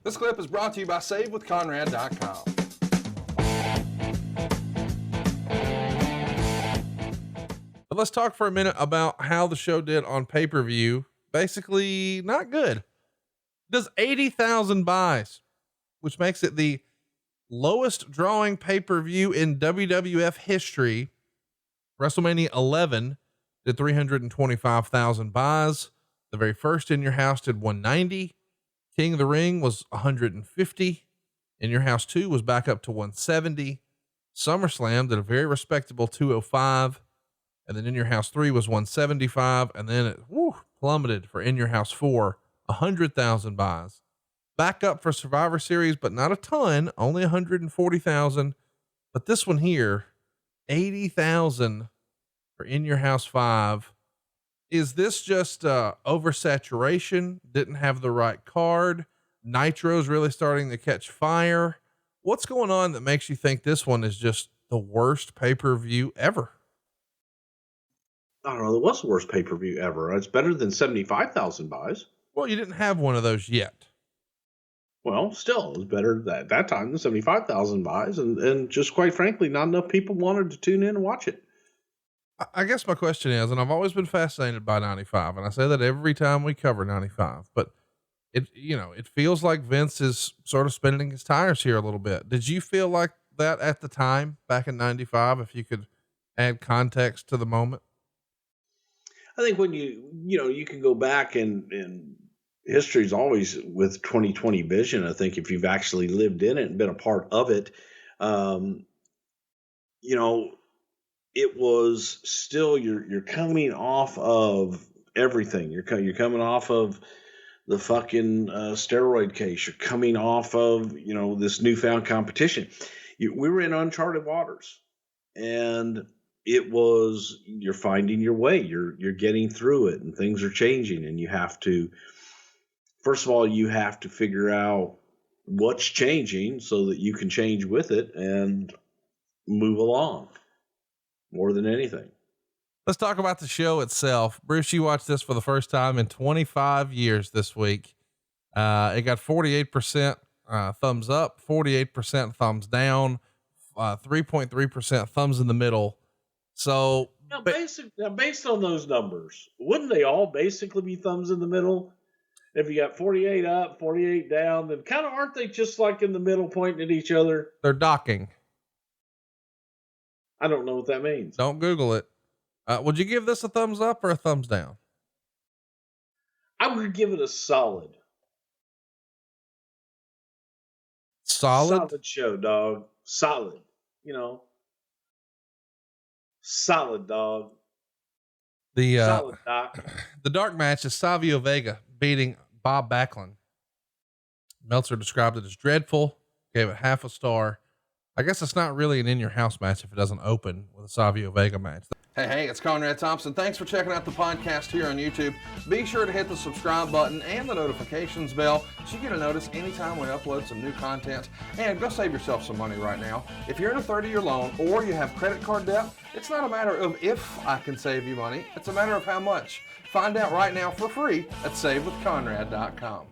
This clip is brought to you by SaveWithConrad.com. But let's talk for a minute about how the show did on pay-per-view. Basically, not good. It does 80,000 buys, which makes it the lowest drawing pay-per-view in WWF history. WrestleMania 11 did 325,000 buys. The very first In Your House did 190. King of the Ring was 150. In Your House 2 was back up to 170. SummerSlam did a very respectable 205. And then In Your House 3 was 175. And then it plummeted for In Your House 4, 100,000 buys. Back up for Survivor Series, but not a ton, only 140,000. But this one here, 80,000 for In Your House 5. Is this just oversaturation? Didn't have the right card? Nitro's really starting to catch fire. What's going on that makes you think this one is just the worst pay-per-view ever? I don't know. It was the worst pay-per-view ever. It's better than 75,000 buys. Well, you didn't have one of those yet. Well, still, it was better at that time than 75,000 buys. And just quite frankly, not enough people wanted to tune in and watch it. I guess my question is, and I've always been fascinated by 95, and I say that every time we cover 95, but it feels like Vince is sort of spinning his tires here a little bit. Did you feel like that at the time back in 95? If you could add context to the moment. I think when you can go back and history's always with 2020 vision. I think if you've actually lived in it and been a part of it, it was still, you're coming off of everything. You're coming off of the fucking steroid case. You're coming off of, this newfound competition. We were in uncharted waters, and it was, you're finding your way, you're getting through it, and things are changing, and you have to, first of all, you have to figure out what's changing so that you can change with it and move along more than anything. Let's talk about the show itself. Bruce, you watched this for the first time in 25 years this week. It got 48% thumbs up, 48% thumbs down, 3.3% thumbs in the middle. So now, based on those numbers, wouldn't they all basically be thumbs in the middle? If you got 48 up, 48 down, then kind of aren't they just like in the middle pointing at each other? They're docking. I don't know what that means. Don't Google it. Would you give this a thumbs up or a thumbs down? I would give it a solid. Solid show, dog. Solid. Solid, dog. Solid, doc. The dark match is Savio Vega beating Bob Backlund. Meltzer described it as dreadful, gave it half a star. I guess it's not really an In Your House match if it doesn't open with a Savio Vega match. Hey, it's Conrad Thompson. Thanks for checking out the podcast here on YouTube. Be sure to hit the subscribe button and the notifications bell so you get a notice anytime we upload some new content. And go save yourself some money right now. If you're in a 30-year loan or you have credit card debt, it's not a matter of if I can save you money. It's a matter of how much. Find out right now for free at SaveWithConrad.com.